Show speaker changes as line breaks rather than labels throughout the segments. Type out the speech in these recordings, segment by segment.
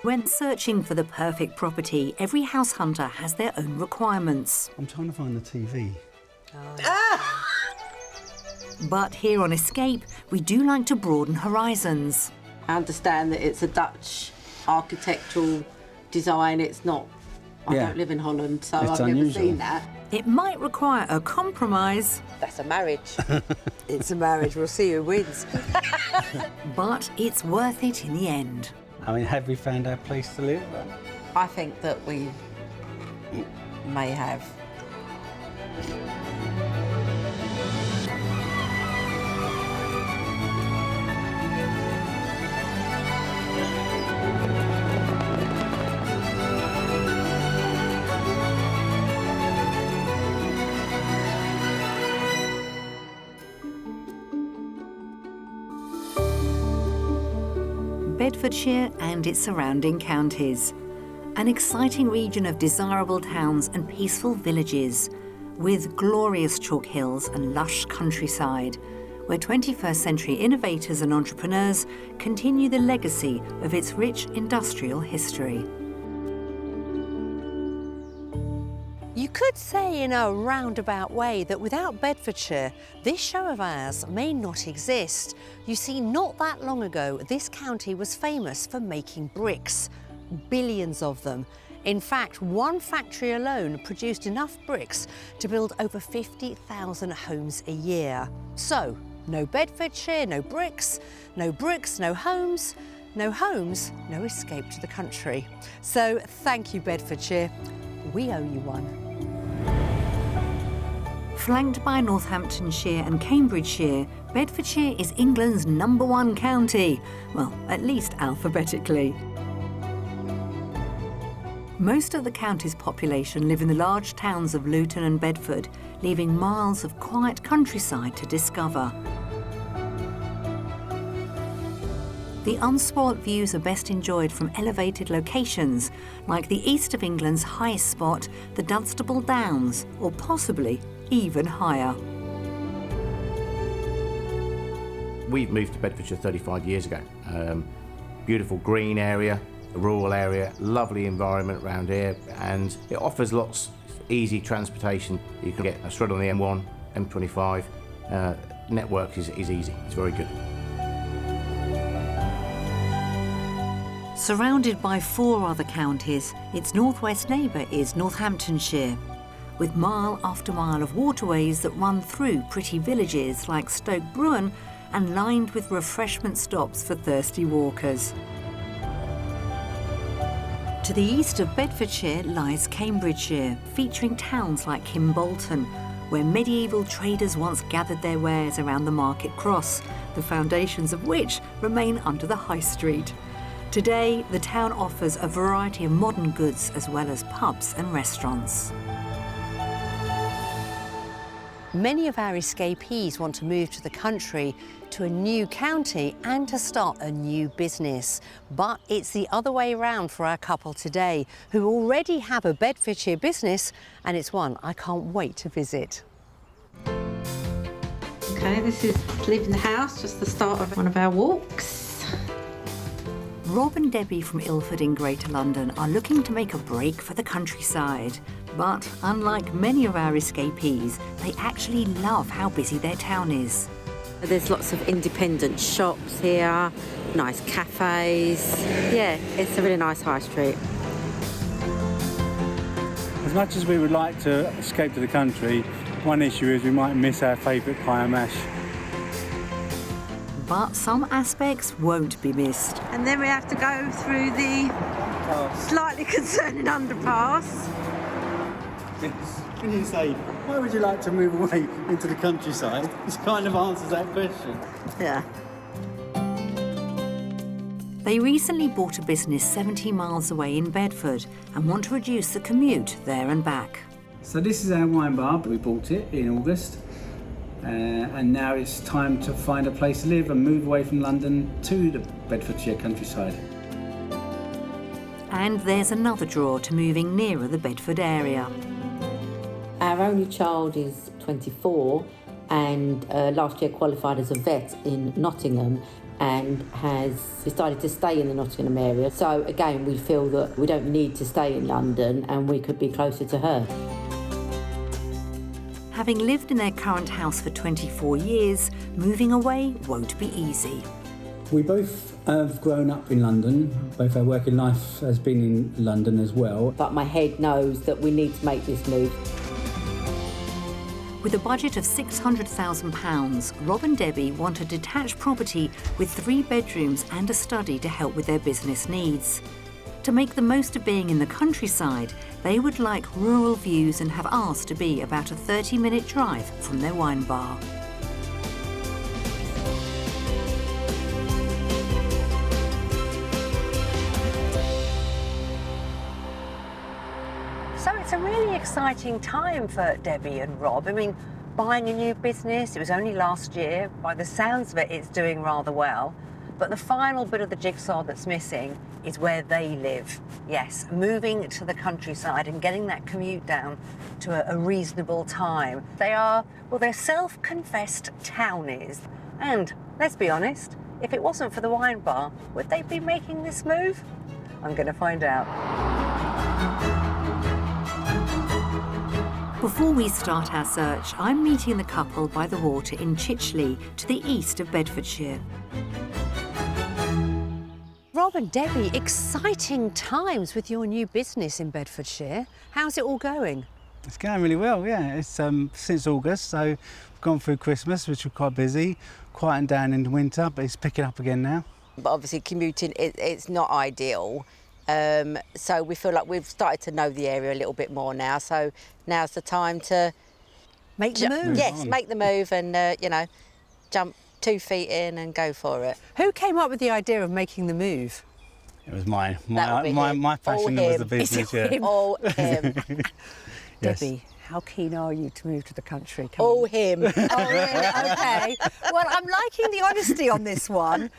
When searching for the perfect property, every house hunter has their own requirements.
I'm trying to find the TV.
But here on Escape, we do like to broaden horizons.
I understand that it's a Dutch architectural design. It's not... I don't live in Holland, so I've never seen that.
It might require a compromise.
That's a marriage.
It's a marriage. We'll see who wins.
But it's worth it in the end.
I mean, have we found our place to live?
I think that we may have.
Bedfordshire and its surrounding counties. An exciting region of desirable towns and peaceful villages, with glorious chalk hills and lush countryside, where 21st century innovators and entrepreneurs continue the legacy of its rich industrial history.
You could say in a roundabout way that without Bedfordshire, this show of ours may not exist. You see, not that long ago, this county was famous for making bricks, billions of them. In fact, one factory alone produced enough bricks to build over 50,000 homes a year. So, no Bedfordshire, no bricks, no homes, no escape to the country. So, thank you, Bedfordshire. We owe you one.
Flanked by Northamptonshire and Cambridgeshire, Bedfordshire is England's #1 county. Well, at least alphabetically. Most of the county's population live in the large towns of Luton and Bedford, leaving miles of quiet countryside to discover. The unspoilt views are best enjoyed from elevated locations, like the east of England's highest spot, the Dunstable Downs, or possibly even higher.
We moved to Bedfordshire 35 years ago. Beautiful green area, a rural area, lovely environment around here, and it offers lots of easy transportation. You can get straight on the M1, M25. Network is easy, it's very good.
Surrounded by 4 other counties, its northwest neighbour is Northamptonshire, with mile after mile of waterways that run through pretty villages like Stoke Bruin and lined with refreshment stops for thirsty walkers. To the east of Bedfordshire lies Cambridgeshire, featuring towns like Kimbolton, where medieval traders once gathered their wares around the market cross, the foundations of which remain under the high street. Today, the town offers a variety of modern goods as well as pubs and restaurants.
Many of our escapees want to move to the country, to a new county and to start a new business. But it's the other way around for our couple today, who already have a Bedfordshire business, and it's one I can't wait to visit.
Okay, this is leaving the house, just the start of one of our walks.
Rob and Debbie from Ilford in Greater London are looking to make a break for the countryside. But unlike many of our escapees, they actually love how busy their town is.
There's lots of independent shops here, nice cafes. Yeah, it's a really nice high street.
As much as we would like to escape to the country, one issue is we might miss our favourite pie and mash.
But some aspects won't be missed.
And then we have to go through the slightly concerning underpass.
Yes. When you say, why would you like to move away into the countryside? This kind of answers that question.
Yeah.
They recently bought a business 70 miles away in Bedford and want to reduce the commute there and back.
So this is our wine bar. We bought it in August. And now it's time to find a place to live and move away from London to the Bedfordshire countryside.
And there's another draw to moving nearer the Bedford area.
Our only child is 24 and last year qualified as a vet in Nottingham, and has decided to stay in the Nottingham area. So again, we feel that we don't need to stay in London and we could be closer to her.
Having lived in their current house for 24 years, moving away won't be easy.
We both have grown up in London. Both our working life has been in London as well.
But my head knows that we need to make this move.
With a budget of £600,000, Rob and Debbie want a detached property with 3 bedrooms and a study to help with their business needs. To make the most of being in the countryside, they would like rural views and have asked to be about a 30-minute drive from their wine bar.
So it's a really exciting time for Debbie and Rob. I mean, buying a new business, it was only last year. By the sounds of it, it's doing rather well. But the final bit of the jigsaw that's missing is where they live. Yes, moving to the countryside and getting that commute down to a reasonable time. They're self-confessed townies. And let's be honest, if it wasn't for the wine bar, would they be making this move? I'm going to find out.
Before we start our search, I'm meeting the couple by the water in Chichley, to the east of Bedfordshire.
Rob and Debbie, exciting times with your new business in Bedfordshire. How's it all going?
It's going really well, yeah. It's since August, so we've gone through Christmas, which was quite busy, quieting down in the winter, but it's picking up again now.
But obviously commuting, it's not ideal. So we feel like we've started to know the area a little bit more now. So now's the time to
make the move.
Yes, make the move and jump 2 feet in and go for it.
Who came up with the idea of making the move?
It was my
All
passion
him.
was the business, yeah.
All him.
Yes.
Debbie, how keen are you to move to the country? Come
All
on.
him.
Oh, really? Okay. Well, I'm liking the honesty on this one.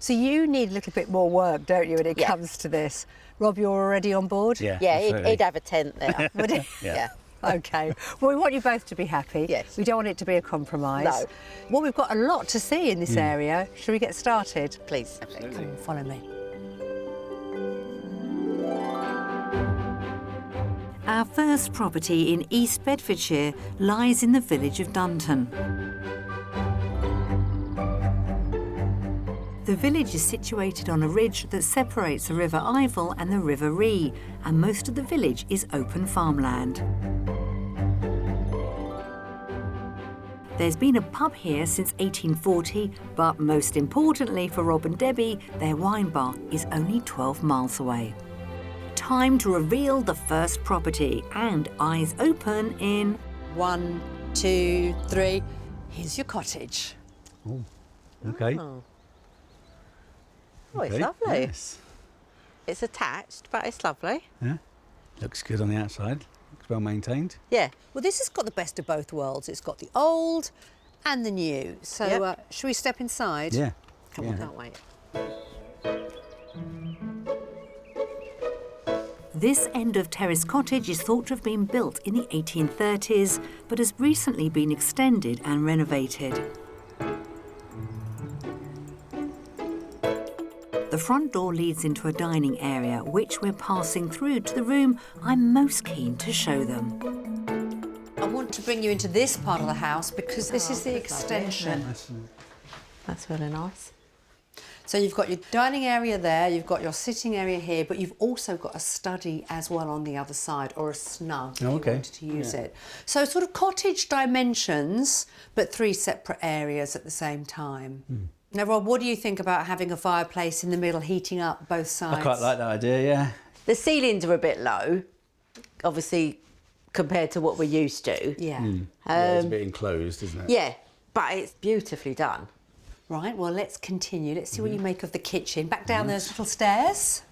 So you need a little bit more work, don't you, when it comes to this? Rob, you're already on board?
Yeah,
Yeah,
absolutely.
he'd have a tent there.
Would he?
Yeah.
Okay. Well, we want you both to be happy.
Yes.
We don't want it to be a compromise.
No.
Well, we've got a lot to see in this area. Should we get started?
Please.
Come on, follow me.
Our first property in East Bedfordshire lies in the village of Dunton. The village is situated on a ridge that separates the River Ivel and the River Ree, and most of the village is open farmland. There's been a pub here since 1840, but most importantly for Rob and Debbie, their wine bar is only 12 miles away. Time to reveal the first property, and eyes open in
1, 2, 3. Here's your cottage.
Okay.
Oh, it's
Okay,
lovely.
Yes.
It's attached, but it's lovely.
Yeah. Looks good on the outside. Looks well maintained.
Yeah.
Well, this has got the best of both worlds. It's got the old and the new. So,
Yep.
should we step inside?
Yeah.
Come on, can't wait.
This end of terrace cottage is thought to have been built in the 1830s, but has recently been extended and renovated. The front door leads into a dining area, which we're passing through to the room I'm most keen to show them.
I want to bring you into this part of the house because this is the extension.
That's really nice.
So you've got your dining area there, you've got your sitting area here, but you've also got a study as well on the other side, or a snug if you wanted to use it. So sort of cottage dimensions, but 3 separate areas at the same time. Now, Rob, what do you think about having a fireplace in the middle, heating up both sides?
I quite like that idea, yeah.
The ceilings are a bit low, obviously, compared to what we're used to.
Yeah.
Yeah, it's a bit enclosed, isn't it?
Yeah, but it's beautifully done.
Right, well, let's continue. Let's see what you make of the kitchen. Back down those little stairs.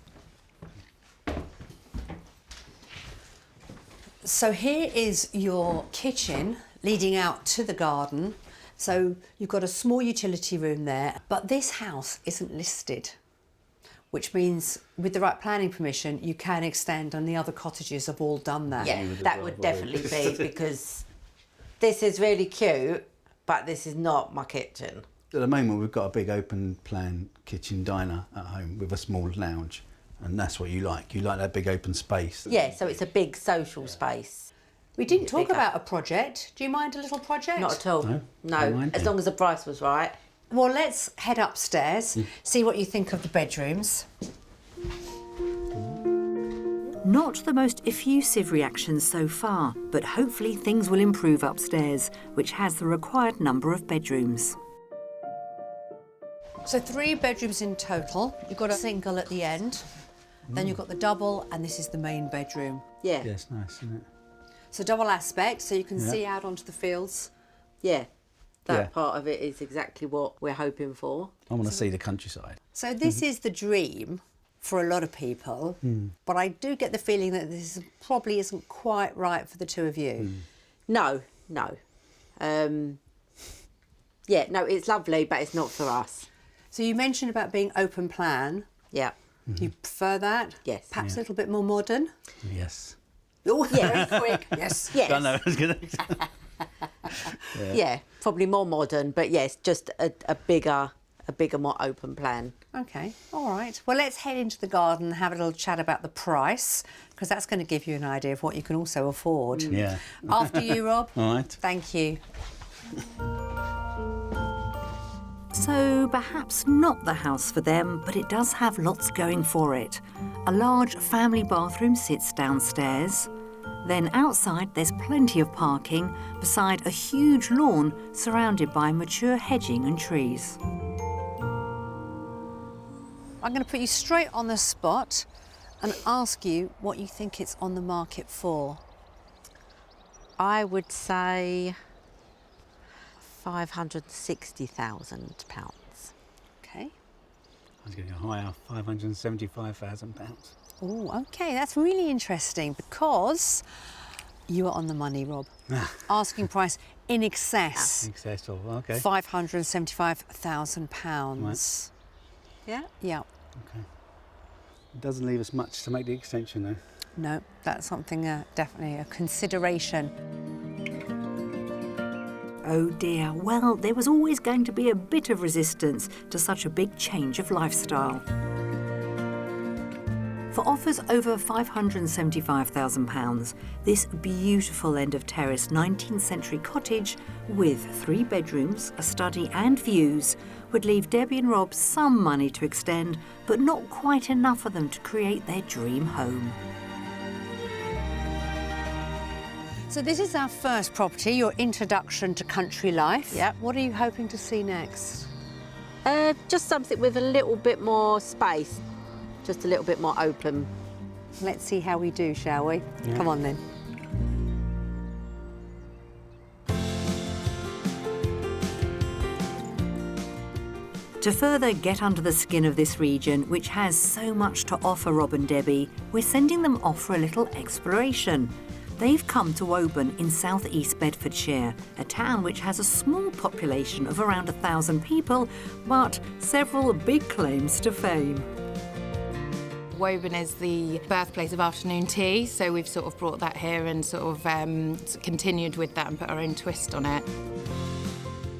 So here is your kitchen leading out to the garden. So you've got a small utility room there, but this house isn't listed, which means with the right planning permission, you can extend, and the other cottages have all done that.
Yeah, that would definitely be, because this is really cute, but this is not my kitchen.
At the moment, we've got a big open plan kitchen diner at home with a small lounge, and that's what you like. You like that big open space.
Yeah, so it's a big social space.
We didn't talk
Bigger.
about a project. Do you mind a little project?
Not at all.
No,
No,
don't mind
as
it.
long as the price was right.
Well, let's head upstairs, see what you think of the bedrooms.
Not the most effusive reactions so far, but hopefully things will improve upstairs, which has the required number of bedrooms.
So 3 bedrooms in total. You've got a single at the end, then you've got the double, and this is the main bedroom.
Yeah,
Yeah, it's nice, isn't it?
So double aspect, so you can
Yeah.
see out onto the fields.
yeah. That
Yeah.
part of it is exactly what we're hoping for.
I want to see the countryside.
So this is the dream for a lot of people, but I do get the feeling that this probably isn't quite right for the two of you.
No. Yeah, no, it's lovely, but it's not for us.
So you mentioned about being open plan.
Yeah.
Do you prefer that?
Yes.
Perhaps a little bit more modern?
Yes.
Oh, yeah, very quick. Yes.
Yes.
I know, I was going to...
Yeah, probably more modern, but yes, just a bigger, more open plan.
Okay, all right. Well, let's head into the garden and have a little chat about the price, because that's going to give you an idea of what you can also afford.
Yeah.
After you, Rob.
All right.
Thank you.
So perhaps not the house for them, but it does have lots going for it. A large family bathroom sits downstairs. Then outside there's plenty of parking beside a huge lawn surrounded by mature hedging and trees.
I'm going to put you straight on the spot and ask you what you think it's on the market for.
I would say £560,000.
Okay.
I was going to go higher, £575,000.
Oh, okay, that's really interesting because you are on the money, Rob. Asking price in excess.
Successful, okay.
£575,000.
Yeah.
Yeah.
Okay. It doesn't leave us much to make the extension, though.
No, that's something definitely a consideration.
Oh dear, well, there was always going to be a bit of resistance to such a big change of lifestyle. For offers over £575,000, this beautiful end-of-terrace 19th century cottage with 3 bedrooms, a study and views would leave Debbie and Rob some money to extend, but not quite enough for them to create their dream home.
So this is our first property, your introduction to country life.
Yep.
What are you hoping to see next?
Just something with a little bit more space, just a little bit more open.
Let's see how we do, shall we?
Yeah.
Come on then.
To further get under the skin of this region, which has so much to offer Rob and Debbie, we're sending them off for a little exploration. They've come to Woburn in southeast Bedfordshire, a town which has a small population of around 1,000 people, but several big claims to fame.
Woburn is the birthplace of afternoon tea, so we've sort of brought that here and sort of continued with that and put our own twist on it.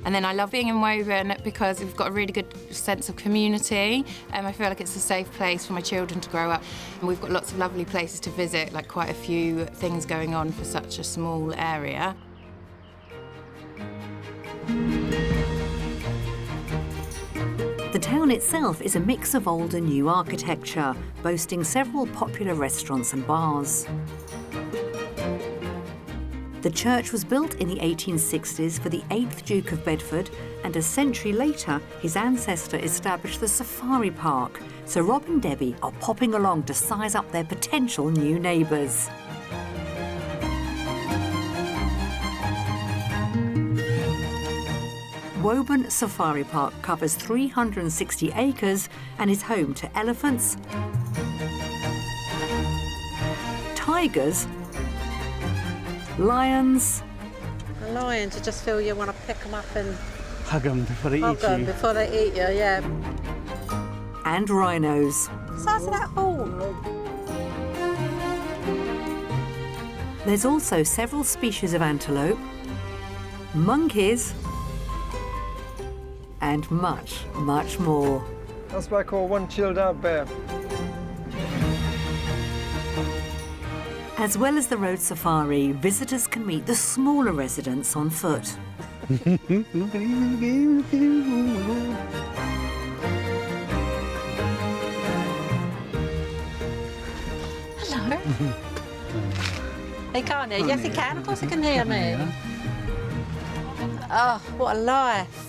And then I love being in Woburn because we've got a really good sense of community. I feel like it's a safe place for my children to grow up. And we've got lots of lovely places to visit, like quite a few things going on for such a small area.
The town itself is a mix of old and new architecture, boasting several popular restaurants and bars. The church was built in the 1860s for the 8th Duke of Bedford, and a century later, his ancestor established the safari park, so Rob and Debbie are popping along to size up their potential new neighbours. Woburn Safari Park covers 360 acres and is home to elephants, tigers, lions,
Lions, you just feel you want to pick them up and
Hug them before they
hug
eat
them
you.
before they eat you, yeah.
and rhinos.
Size of that hall.
There's also several species of antelope, monkeys, and much, much more.
That's what I call one chilled out bear.
As well as the road safari, visitors can meet the smaller residents on foot.
Hello. They can't hear. Yes, they can. Of course they can hear me. Oh, what a life.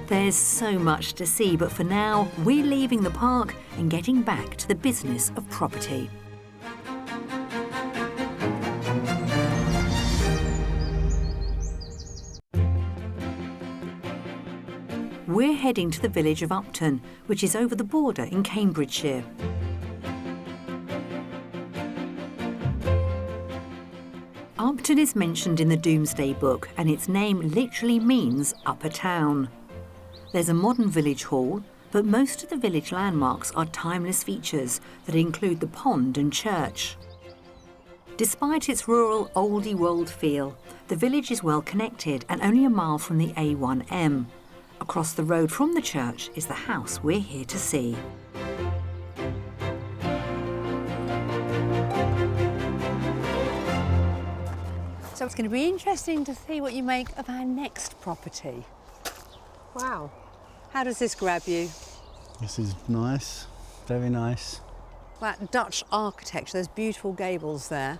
There's so much to see, but for now, we're leaving the park and getting back to the business of property. We're heading to the village of Upton, which is over the border in Cambridgeshire. Upton is mentioned in the Domesday Book, and its name literally means upper town. There's a modern village hall, but most of the village landmarks are timeless features that include the pond and church. Despite its rural, oldie world feel, the village is well connected and only a mile from the A1M. Across the road from the church is the house we're here to see.
So it's going to be interesting to see what you make of our next property. Wow. How does this grab you?
This is nice, very nice.
That Dutch architecture, those beautiful gables there.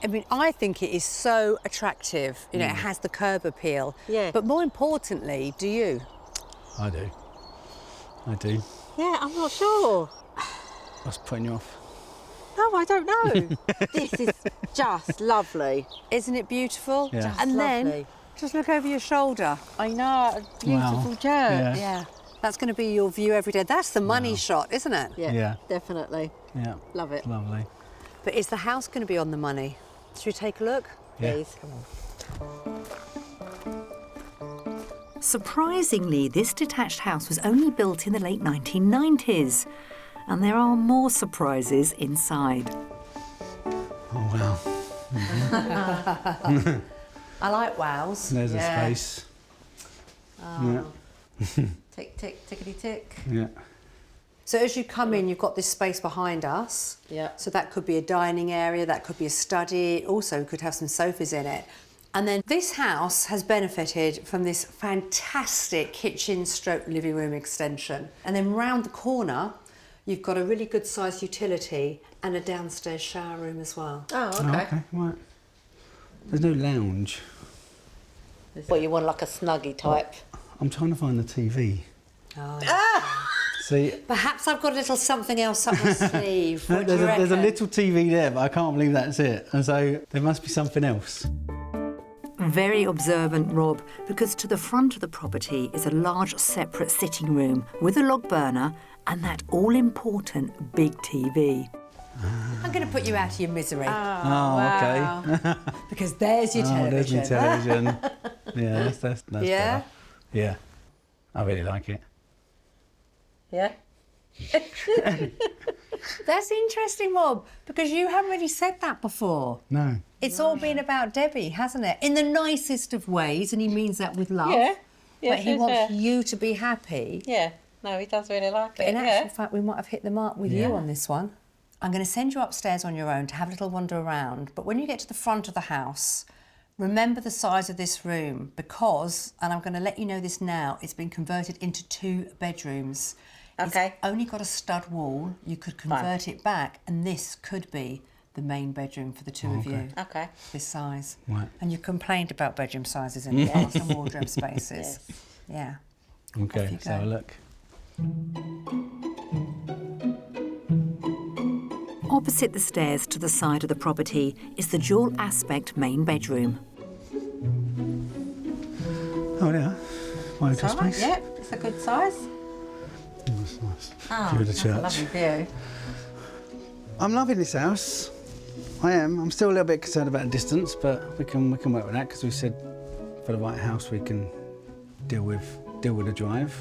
I mean, I think it is so attractive. You know, it has the curb appeal.
Yeah.
But more importantly, do you?
I do. I do.
Yeah, I'm not sure.
What's putting you off?
No, I don't know. This is just lovely.
Isn't it beautiful?
Yeah.
Just
And
lovely.
then, just look over your shoulder.
I know, a beautiful
Wow.
church.
Yeah.
Yeah. That's going to be your view every day. That's the money shot, isn't it?
Yeah.
Definitely.
Yeah.
Love it.
Lovely.
But is the house going to be on the money? Should we take a look?
Yeah.
Please, come on.
Surprisingly, this detached house was only built in the late 1990s. And there are more surprises inside.
Oh, wow.
I like wows.
There's a space.
Oh. Tick, tick, tickety tick.
Yeah.
So as you come in, you've got this space behind us.
Yeah.
So that could be a dining area, that could be a study, it also could have some sofas in it. And then this house has benefited from this fantastic kitchen stroke living room extension. And then round the corner, you've got a really good sized utility and a downstairs shower room as well.
Oh, okay.
Oh, okay, right. There's no lounge.
What, you want like a snuggie type?
I'm trying to find the TV.
Oh.
See,
Perhaps I've got a little something else up my sleeve. What do you
there's a
reckon?
little TV there, but I can't believe that's it. And so there must be something else.
Very observant, Rob, because to the front of the property is a large separate sitting room with a log burner and that all-important big TV.
I'm going to put you out of your misery
Okay.
because there's your television.
There's my television. Yeah, that's
Yeah?
better. Yeah, I really like it.
Yeah.
That's interesting, Rob, because you haven't really said that before.
No.
It's all been about Debbie, hasn't it? In the nicest of ways, and he means that with love.
Yeah.
But he
yes,
wants
yeah.
you to be happy.
Yeah. No, he does really like
But
it.
in actual fact, we might have hit the mark with
Yeah.
you on this one. I'm going to send you upstairs on your own to have a little wander around. But when you get to the front of the house, remember the size of this room because, and I'm going to let you know this now, it's been converted into 2 bedrooms.
Okay.
It's only got a stud wall. You could convert it back, and this could be the main bedroom for the two of you.
Okay.
This size.
Right.
And you complained about bedroom sizes in the past and wardrobe spaces. Yeah.
Okay,
Off you
let's have a
go.
look.
Opposite the stairs to the side of the property is the dual aspect main bedroom.
Oh, yeah. One
All right, yeah, it's a good size.
That's nice.
Oh,
View of the
that's a
church.
lovely view.
I'm loving this house. I am. I'm still a little bit concerned about the distance, but we can work with that because we said for the right house we can deal with the drive.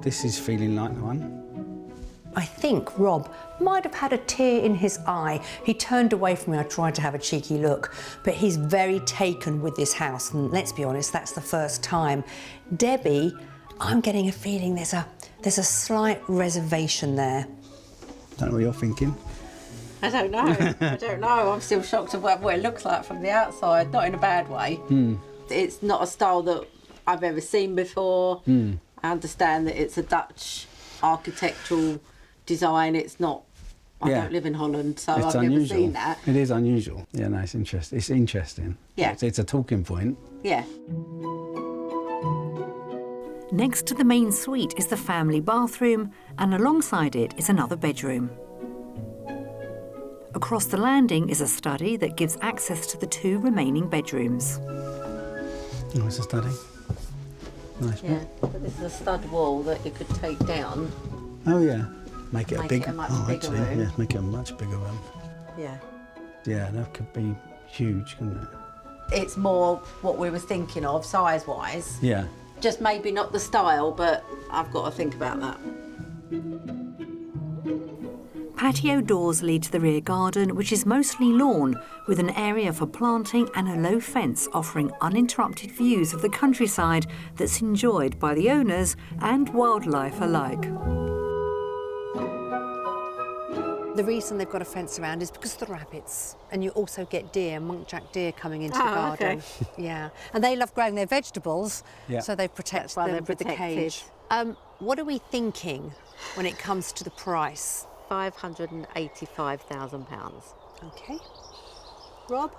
This is feeling like the one.
I think Rob might have had a tear in his eye. He turned away from me. I tried to have a cheeky look, but he's very taken with this house, and let's be honest, that's the first time. Debbie, I'm getting a feeling there's a slight reservation there.
Don't know what you're thinking.
I don't know. I don't know. I'm still shocked at what it looks like from the outside, not in a bad way. It's not a style that I've ever seen before. I understand that it's a Dutch architectural design. It's not. I don't live in Holland, so I've never seen that.
It is unusual. Yeah, no, it's interesting. It's interesting.
Yeah.
It's a talking point.
Yeah.
Next to the main suite is the family bathroom, and alongside it is another bedroom. Across the landing is a study that gives access to the 2 remaining bedrooms.
Oh, it's a study. Nice.
Yeah, but this is a stud wall that you could take down.
Oh yeah. Make it
Make
a big.
it a much
oh,
bigger
actually,
room.
yeah, make it a much bigger room.
Yeah.
Yeah, that could be huge, couldn't it?
It's more what we were thinking of, size-wise.
Yeah.
Just maybe not the style, but I've got to think about that.
Patio doors lead to the rear garden, which is mostly lawn, with an area for planting and a low fence offering uninterrupted views of the countryside that's enjoyed by the owners and wildlife alike.
The reason they've got a fence around is because of the rabbits, and you also get deer, muntjac deer coming into the garden.
Okay.
Yeah, and they love growing their vegetables, so they protect
why
them
they're
with the
protected.
cage. What are we thinking when it comes to the price?
£585,000.
Okay. Rob?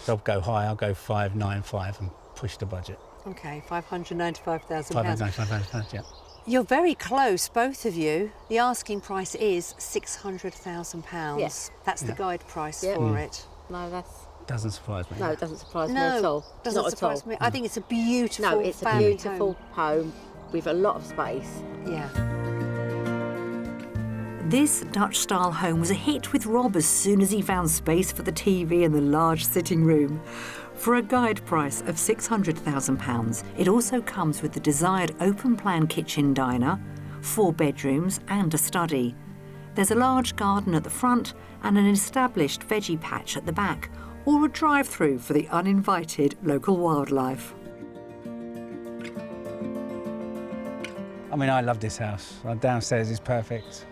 I'll go high. I'll go 595 and push the budget.
Okay, £595,000.
595, yeah.
You're very close, both of you. The asking price is £600,000.
Yes.
That's the guide price
Yeah.
for it.
No, that's...
Doesn't surprise me.
No, it doesn't surprise me at all.
doesn't
Not
surprise
at all.
me. I think it's a beautiful
No, it's a
family
beautiful home with a lot of space.
Yeah.
This Dutch-style home was a hit with Rob as soon as he found space for the TV and the large sitting room. For a guide price of £600,000, it also comes with the desired open-plan kitchen diner, 4 bedrooms and a study. There's a large garden at the front and an established veggie patch at the back, or a drive-through for the uninvited local wildlife.
I mean, I love this house. Downstairs is perfect.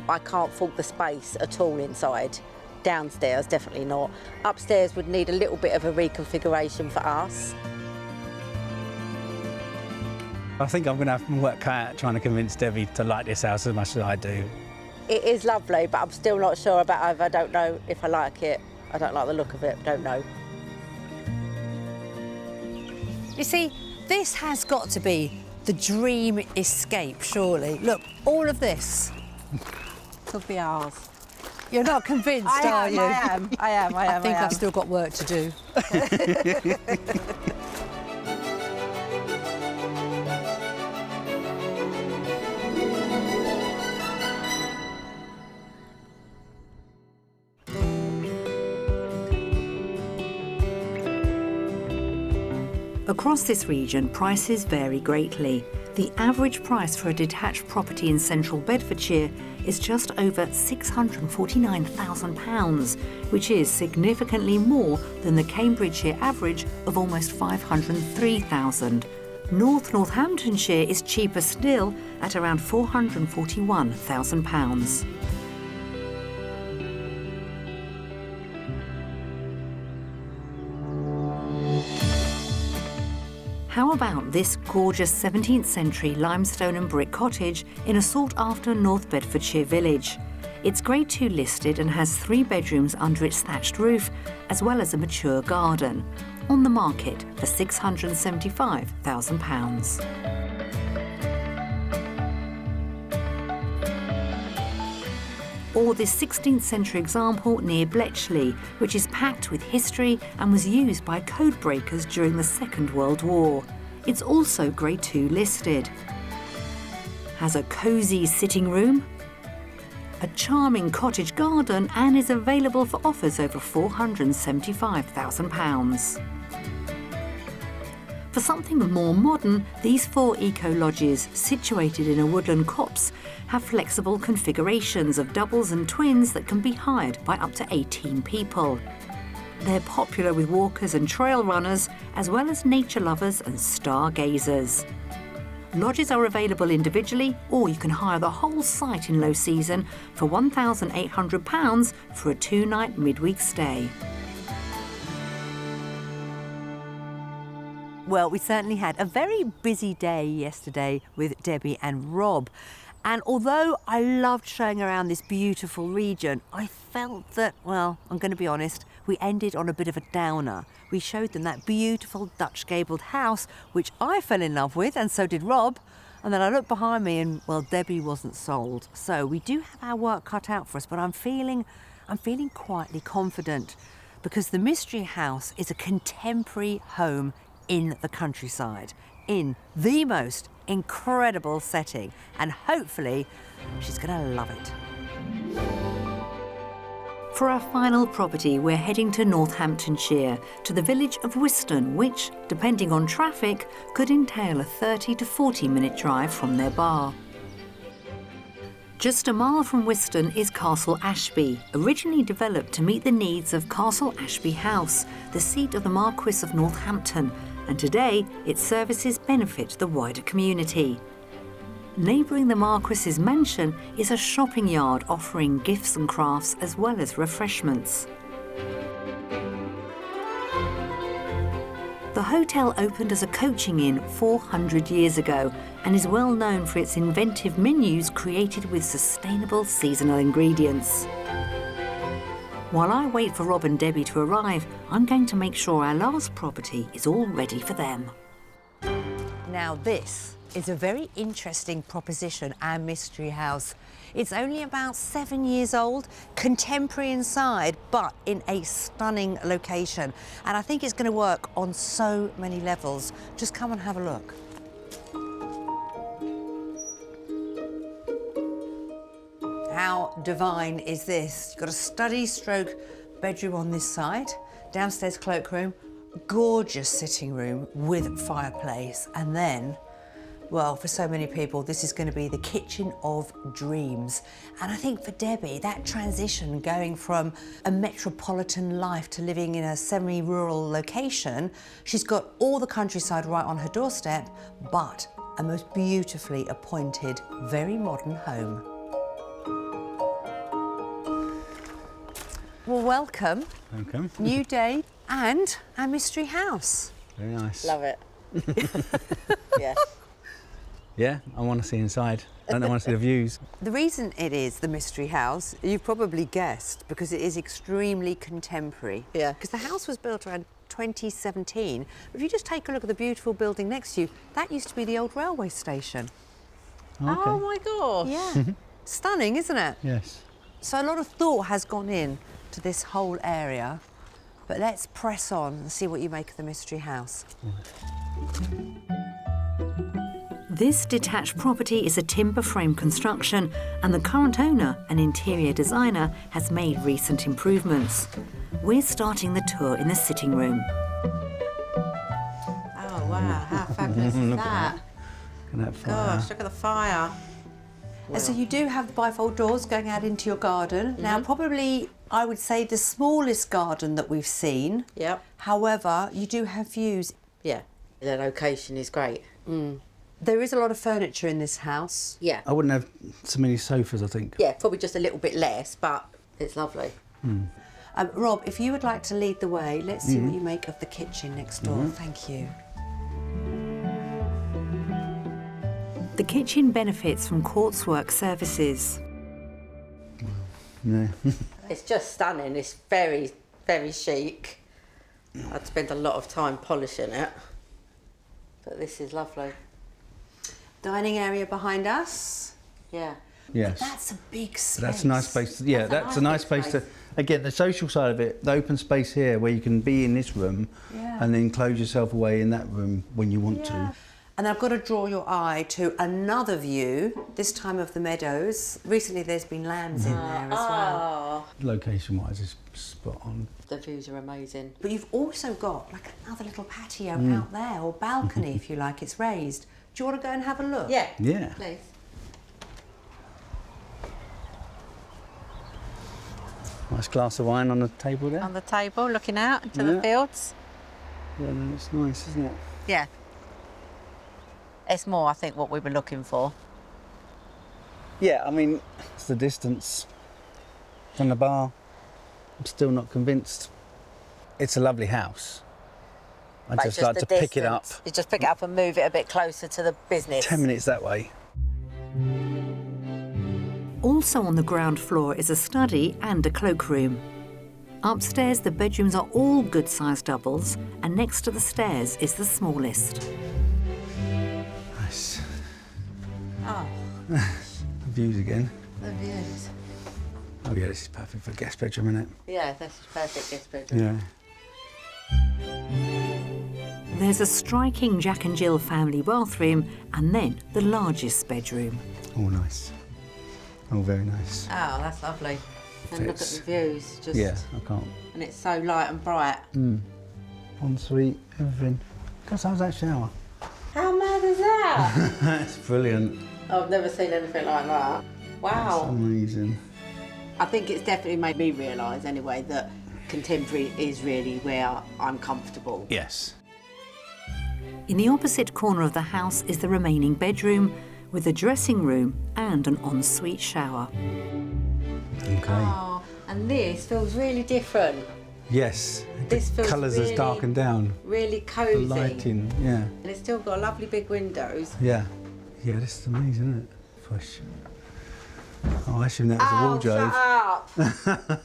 I can't fault the space at all inside. Downstairs, definitely not. Upstairs would need a little bit of a reconfiguration for us.
I think I'm going to have my work cut out trying to convince Debbie to like this house as much as I do.
It is lovely, but I'm still not sure about either. I don't know if I like it. I don't like the look of it, don't know.
You see, this has got to be the dream escape, surely. Look, all of this.
Could be ours.
You're not convinced, are you?
I am.
I think I've still got work to do.
Across this region, prices vary greatly. The average price for a detached property in central Bedfordshire is just over £649,000, which is significantly more than the Cambridgeshire average of almost £503,000. Northamptonshire is cheaper still at around £441,000. How about this gorgeous 17th century limestone and brick cottage in a sought-after North Bedfordshire village? It's Grade 2 listed and has 3 bedrooms under its thatched roof, as well as a mature garden. On the market for £675,000. Or this 16th century example near Bletchley, which is packed with history and was used by code breakers during the Second World War. It's also Grade 2 listed. Has a cosy sitting room, a charming cottage garden, and is available for offers over £475,000. For something more modern, these 4 eco-lodges, situated in a woodland copse, have flexible configurations of doubles and twins that can be hired by up to 18 people. They're popular with walkers and trail runners, as well as nature lovers and stargazers. Lodges are available individually, or you can hire the whole site in low season for £1,800 for a 2-night midweek stay.
Well, we certainly had a very busy day yesterday with Debbie and Rob. And although I loved showing around this beautiful region, I felt that, well, I'm going to be honest, we ended on a bit of a downer. We showed them that beautiful Dutch gabled house, which I fell in love with, and so did Rob. And then I looked behind me and, well, Debbie wasn't sold. So we do have our work cut out for us, but I'm feeling quietly confident because the Mystery House is a contemporary home in the countryside, in the most incredible setting, and hopefully she's going to love it.
For our final property, we're heading to Northamptonshire, to the village of Wiston, which, depending on traffic, could entail a 30 to 40-minute drive from their bar. Just a mile from Wiston is Castle Ashby, originally developed to meet the needs of Castle Ashby House, the seat of the Marquess of Northampton, and today its services benefit the wider community. Neighbouring the Marquess's mansion is a shopping yard offering gifts and crafts as well as refreshments. The hotel opened as a coaching inn 400 years ago and is well known for its inventive menus created with sustainable seasonal ingredients. While I wait for Rob and Debbie to arrive, I'm going to make sure our last property is all ready for them.
Now this is a very interesting proposition, our Mystery House. It's only about 7 years old, contemporary inside, but in a stunning location. And I think it's going to work on so many levels. Just come and have a look. How divine is this? You've got a study stroke bedroom on this side, downstairs cloakroom, gorgeous sitting room with fireplace, and then, well, for so many people, this is going to be the kitchen of dreams. And I think for Debbie, that transition going from a metropolitan life to living in a semi-rural location, she's got all the countryside right on her doorstep, but a most beautifully appointed, very modern home. Well, welcome.
Welcome.
New day and our Mystery House.
Very nice.
Love it. Yeah.
Yeah, I want to see inside. I want to see the views.
The reason it is the Mystery House, you've probably guessed, because it is extremely contemporary.
Yeah.
Because the house was built around 2017. If you just take a look at the beautiful building next to you, that used to be the old railway station.
Okay.
Oh my gosh.
Yeah. Stunning, isn't it?
Yes.
So a lot of thought has gone in to this whole area. But let's press on and see what you make of the Mystery House.
This detached property is a timber frame construction, and the current owner, an interior designer, has made recent improvements. We're starting the tour in the sitting room.
Oh wow, how fabulous is
Look at
that?
Look at that fire.
Gosh, look at the fire.
And so you do have bifold doors going out into your garden. Now, probably, I would say, the smallest garden that we've seen.
Yep.
However, you do have views.
Yeah. The location is great.
There is a lot of furniture in this house.
Yeah.
I wouldn't have so many sofas, I think.
Yeah, probably just a little bit less, but it's lovely.
Rob, if you would like to lead the way, let's see what you make of the kitchen next door. Thank you.
The kitchen benefits from quartzwork services.
No.
It's just stunning. It's very, very chic. I'd spend a lot of time polishing it, but this is lovely.
Dining area behind us.
Yeah.
Yes.
That's a big space.
That's a nice space. That's a nice
big
space to. Again, the social side of it, the open space here, where you can be in this room, and then close yourself away in that room when you want to.
And I've got to draw your eye to another view, this time of the meadows. Recently there's been lambs in there as well.
Location-wise, it's spot on.
The views are amazing.
But you've also got like another little patio out there, or balcony if you like, it's raised. Do you want to go and have a look?
Yeah.
Yeah.
Please.
Nice glass of wine on the table there.
On the table, looking out into the fields.
Yeah, no, it's nice, isn't it?
Yeah. It's more, I think, what we were looking for.
Yeah, I mean, it's the distance from the bar. I'm still not convinced. It's a lovely house. I just like to pick it up.
You just pick it up and move it a bit closer to the business.
10 minutes that way.
Also on the ground floor is a study and a cloakroom. Upstairs, the bedrooms are all good-sized doubles, and next to the stairs is the smallest.
Nice.
Oh,
The views again.
the views.
Oh yeah, this is perfect for a guest bedroom, isn't it?
Yeah, this is perfect guest bedroom.
Yeah.
There's a striking Jack and Jill family bathroom, and then the largest bedroom.
Oh, nice. Oh, very nice.
Oh, that's lovely. And look at the views. Just,
Yeah, I can't.
And it's so light and bright.
Ensuite, everything. God, how's that shower?
How mad is that?
That's brilliant.
I've never seen anything like that.
That's
Wow.
amazing.
I think it's definitely made me realise anyway that contemporary is really where I'm comfortable.
Yes.
In the opposite corner of the house is the remaining bedroom, with a dressing room and an ensuite shower.
Okay.
Oh, and this feels really different.
Yes.
This
the
feels
colours
really,
has darkened down.
Really
The
cosy.
lighting, yeah.
And it's still got lovely big windows.
Yeah. Yeah, this is amazing, isn't it? Fresh. Oh, I assumed that was a wardrobe.
Shut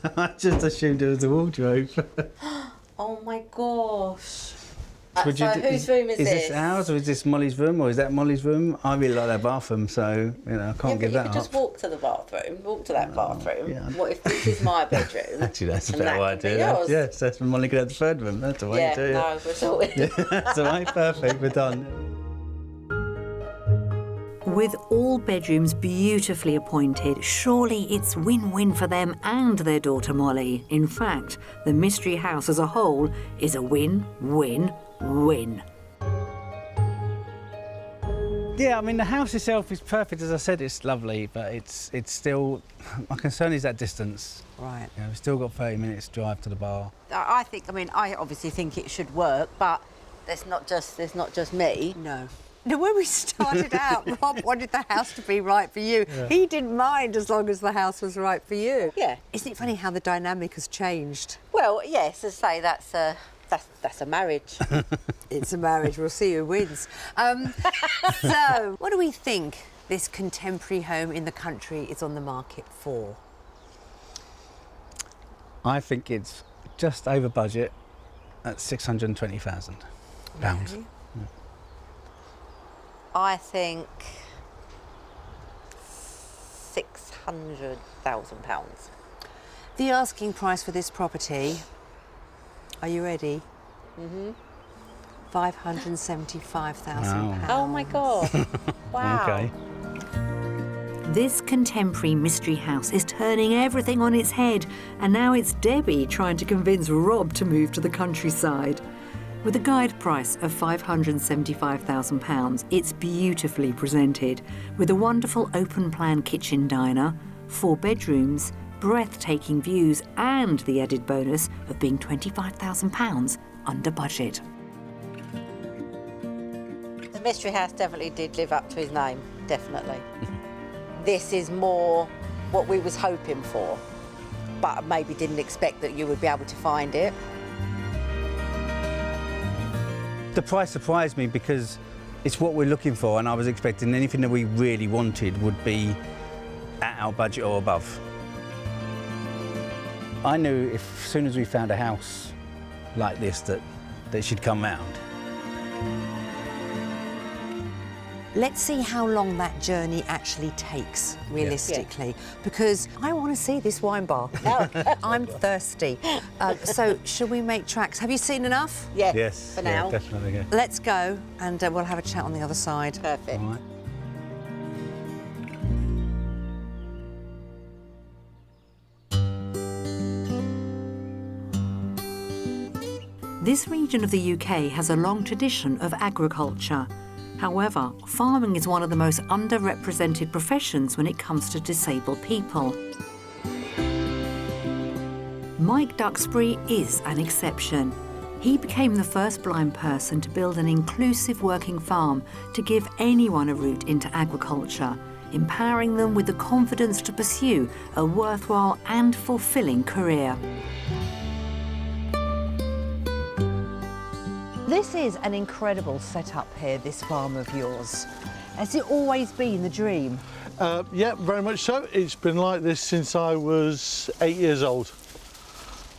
up!
I just assumed it was a wardrobe.
Oh my gosh.
Would
So
do-
whose room is
Is
this?
this ours or is this Molly's room or is that Molly's room? I really like that bathroom, so you know I can't give
you
that
could just
up.
walk to the bathroom, walk to that bathroom.
yeah.
What if this is my bedroom?
Actually, that's a
and
better
that
way
can
to
be
do that.
yours?
Yes, that's when Molly could have the third room. That's the way
Yeah,
to do it.
no, we're sorted.
That's the way. Perfect. We're done.
With all bedrooms beautifully appointed, surely it's win-win for them and their daughter Molly. In fact, the mystery house as a whole is a win-win-win.
Yeah, I mean the house itself is perfect. As I said, it's lovely, but it's still. My concern is that distance.
Right.
You know, we've still got 30 minutes drive to the bar.
I obviously think it should work, but it's not just me.
No. Now, when we started out, Rob wanted the house to be right for you. Yeah. He didn't mind as long as the house was right for you.
Yeah.
Isn't it funny how the dynamic has changed?
Well, yes, as I say, that's a marriage.
It's a marriage. We'll see who wins. So, what do we think this contemporary home in the country is on the market for?
I think it's just over budget at £620,000.
Okay.
I think £600,000.
The asking price for this property, are you ready? £575,000.
Oh my God! Wow.
Okay.
This contemporary mystery house is turning everything on its head, and now it's Debbie trying to convince Rob to move to the countryside. With a guide price of £575,000, it's beautifully presented, with a wonderful open-plan kitchen diner, 4 bedrooms, breathtaking views, and the added bonus of being £25,000 under budget.
The mystery house definitely did live up to his name, definitely. This is more what we was hoping for, but maybe didn't expect that you would be able to find it.
The price surprised me because it's what we're looking for, and I was expecting anything that we really wanted would be at our budget or above. I knew as soon as we found a house like this that she'd come round.
Let's see how long that journey actually takes, realistically, because I want to see this wine bar. I'm thirsty. So, should we make tracks? Have you seen enough?
Yes.
For now.
Definitely. Yeah.
Let's go, and we'll have a chat on the other side.
Perfect.
All right.
This region of the UK has a long tradition of agriculture. However, farming is one of the most underrepresented professions when it comes to disabled people. Mike Duxbury is an exception. He became the first blind person to build an inclusive working farm to give anyone a route into agriculture, empowering them with the confidence to pursue a worthwhile and fulfilling career.
This is an incredible setup here, this farm of yours. Has it always been the dream?
Yeah, very much so. It's been like this since I was 8 years old.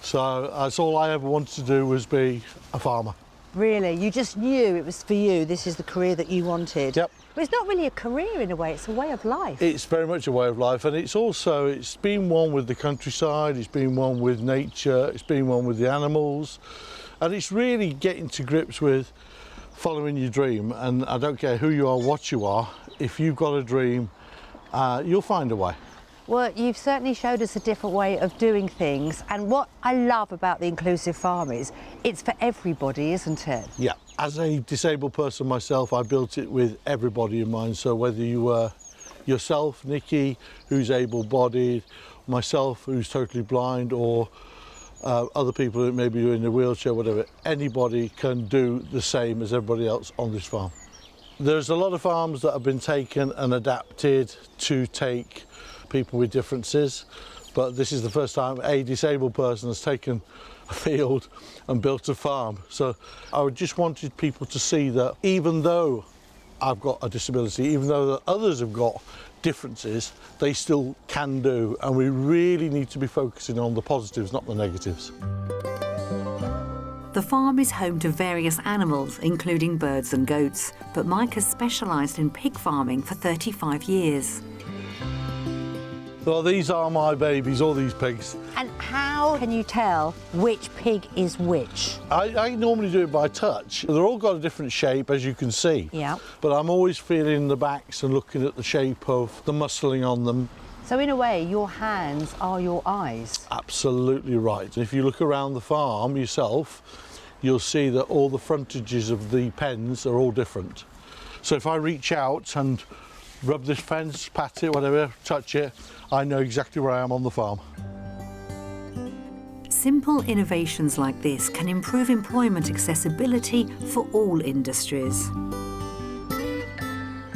So that's all I ever wanted to do, was be a farmer.
Really? You just knew it was for you, this is the career that you wanted?
Yep.
But it's not really a career in a way, it's a way of life.
It's very much a way of life, and it's been one with the countryside, it's been one with nature, it's been one with the animals. And it's really getting to grips with following your dream. And I don't care who you are, what you are, if you've got a dream, you'll find a way.
Well, you've certainly showed us a different way of doing things. And what I love about the inclusive farm is it's for everybody, isn't it?
Yeah. As a disabled person myself, I built it with everybody in mind. So whether you were yourself, Nicki, who's able-bodied, myself, who's totally blind, or other people, maybe you're in a wheelchair, whatever, anybody can do the same as everybody else on this farm. There's a lot of farms that have been taken and adapted to take people with differences, but this is the first time a disabled person has taken a field and built a farm. So I just wanted people to see that even though I've got a disability, even though that others have got differences, they still can do, and we really need to be focusing on the positives, not the negatives.
The farm is home to various animals, including birds and goats, but Mike has specialised in pig farming for 35 years.
Well, these are my babies, all these pigs.
And how can you tell which pig is which?
I normally do it by touch. They're all got a different shape, as you can see.
Yeah.
But I'm always feeling the backs and looking at the shape of the muscling on them.
So in a way, your hands are your eyes.
Absolutely right. If you look around the farm yourself, you'll see that all the frontages of the pens are all different. So if I reach out and rub this fence, pat it, whatever, touch it, I know exactly where I am on the farm.
Simple innovations like this can improve employment accessibility for all industries.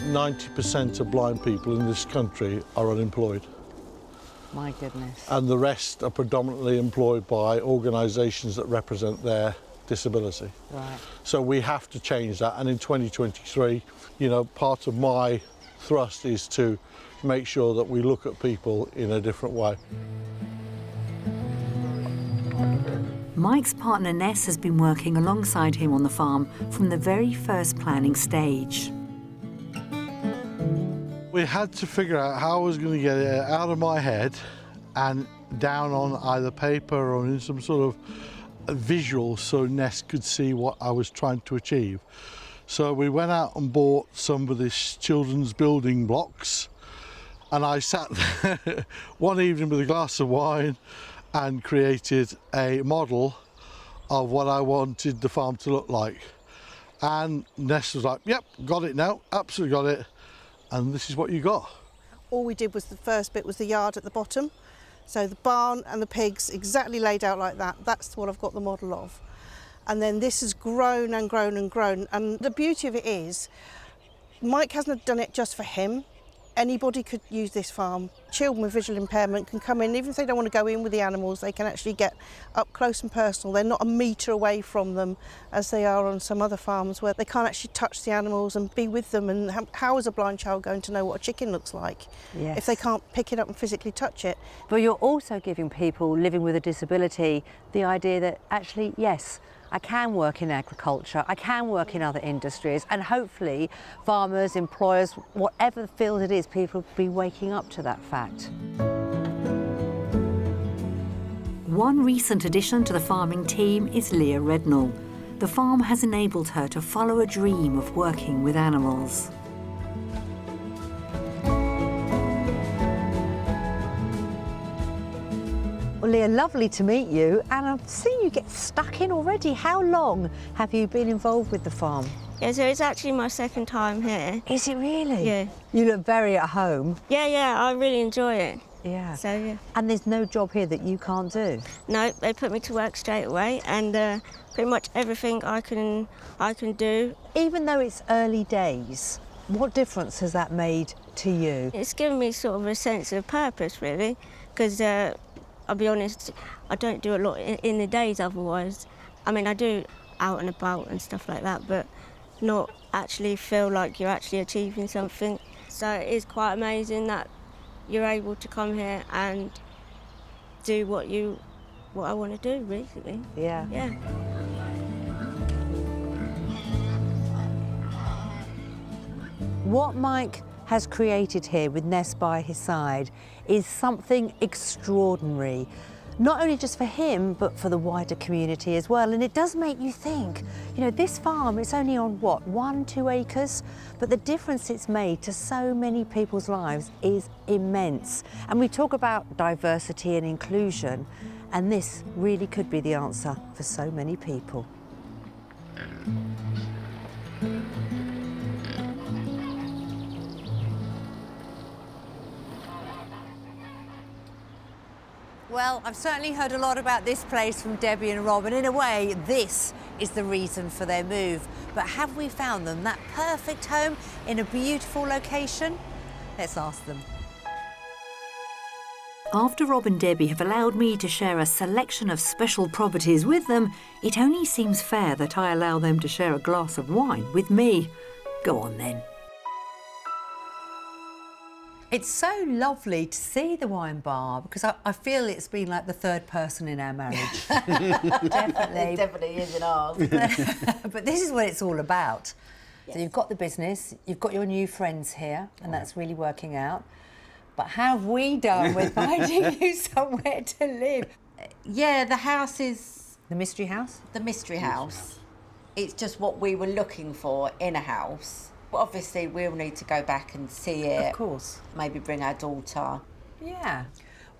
90% of blind people in this country are unemployed.
My goodness.
And the rest are predominantly employed by organisations that represent their disability.
Right.
So we have to change that, and in 2023, you know, part of my thrust is to make sure that we look at people in a different way.
Mike's partner Ness has been working alongside him on the farm from the very first planning stage.
We had to figure out how I was going to get it out of my head and down on either paper or in some sort of visual so Ness could see what I was trying to achieve. So we went out and bought some of this children's building blocks, and I sat there one evening with a glass of wine and created a model of what I wanted the farm to look like. And Ness was like, yep, got it now, absolutely got it. And this is what you got.
All we did was the first bit was the yard at the bottom. So the barn and the pigs exactly laid out like that. That's what I've got the model of. And then this has grown and grown and grown. And the beauty of it is, Mike hasn't done it just for him. Anybody could use this farm. Children with visual impairment can come in, even if they don't want to go in with the animals, they can actually get up close and personal. They're not a metre away from them, as they are on some other farms where they can't actually touch the animals and be with them. And how is a blind child going to know what a chicken looks like if they can't pick it up and physically touch it?
But you're also giving people living with a disability the idea that actually, yes, I can work in agriculture, I can work in other industries, and hopefully farmers, employers, whatever field it is, people will be waking up to that fact.
One recent addition to the farming team is Leah Rednall. The farm has enabled her to follow a dream of working with animals.
Well, Leah, lovely to meet you, and I've seen you get stuck in already. How long have you been involved with the farm?
Yeah, so it's actually my second time here.
Is it really?
Yeah.
You look very at home.
Yeah, I really enjoy it.
Yeah.
So, yeah.
And there's no job here that you can't do?
No, they put me to work straight away, and pretty much everything I can do.
Even though it's early days, what difference has that made to you?
It's given me sort of a sense of purpose, really, because I'll be honest, I don't do a lot in the days otherwise. I mean, I do out and about and stuff like that, but not actually feel like you're actually achieving something. So it is quite amazing that you're able to come here and do what I want to do, basically.
Yeah.
Yeah.
What Mike has created here with Ness by his side is something extraordinary, not only just for him, but for the wider community as well. And it does make you think, you know, this farm, it's only on what, 1-2 acres? But the difference it's made to so many people's lives is immense. And we talk about diversity and inclusion, and this really could be the answer for so many people. Well, I've certainly heard a lot about this place from Debbie and Rob, and in a way, this is the reason for their move. But have we found them that perfect home in a beautiful location? Let's ask them.
After Rob and Debbie have allowed me to share a selection of special properties with them, it only seems fair that I allow them to share a glass of wine with me. Go on then.
It's so lovely to see the wine bar, because I feel it's been like the third person in our marriage. Definitely.
It definitely is in ours.
But this is what it's all about. Yes. So you've got the business, you've got your new friends here, and that's really working out. But how have we done with finding you somewhere to live?
Yeah, the house is...
The mystery house?
The mystery house. It's just what we were looking for in a house. But obviously, we'll need to go back and see it.
Of course.
Maybe bring our daughter.
Yeah.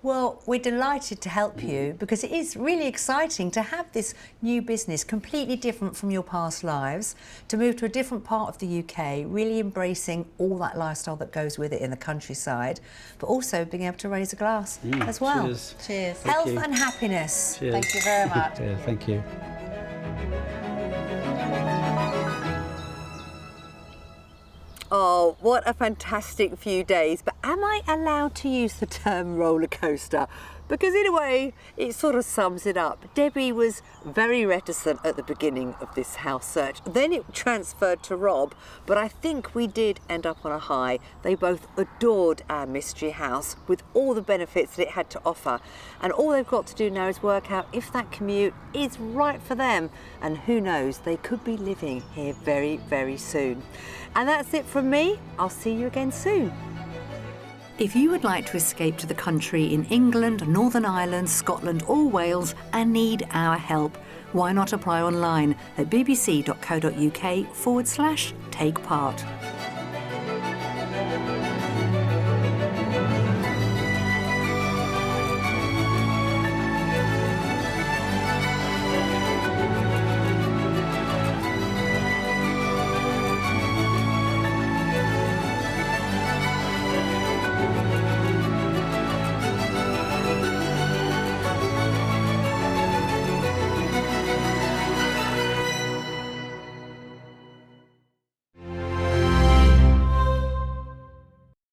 Well, we're delighted to help you, because it is really exciting to have this new business, completely different from your past lives, to move to a different part of the UK, really embracing all that lifestyle that goes with it in the countryside, but also being able to raise a glass as well.
Cheers.
Cheers.
Health and happiness.
Cheers.
Thank you very much.
Yeah, thank you.
Oh, what a fantastic few days. But am I allowed to use the term roller coaster? Because in a way, it sort of sums it up. Debbie was very reticent at the beginning of this house search. Then it transferred to Rob, but I think we did end up on a high. They both adored our mystery house with all the benefits that it had to offer. And all they've got to do now is work out if that commute is right for them. And who knows, they could be living here very, very soon. And that's it from me. I'll see you again soon.
If you would like to escape to the country in England, Northern Ireland, Scotland or Wales and need our help, why not apply online at bbc.co.uk/take part.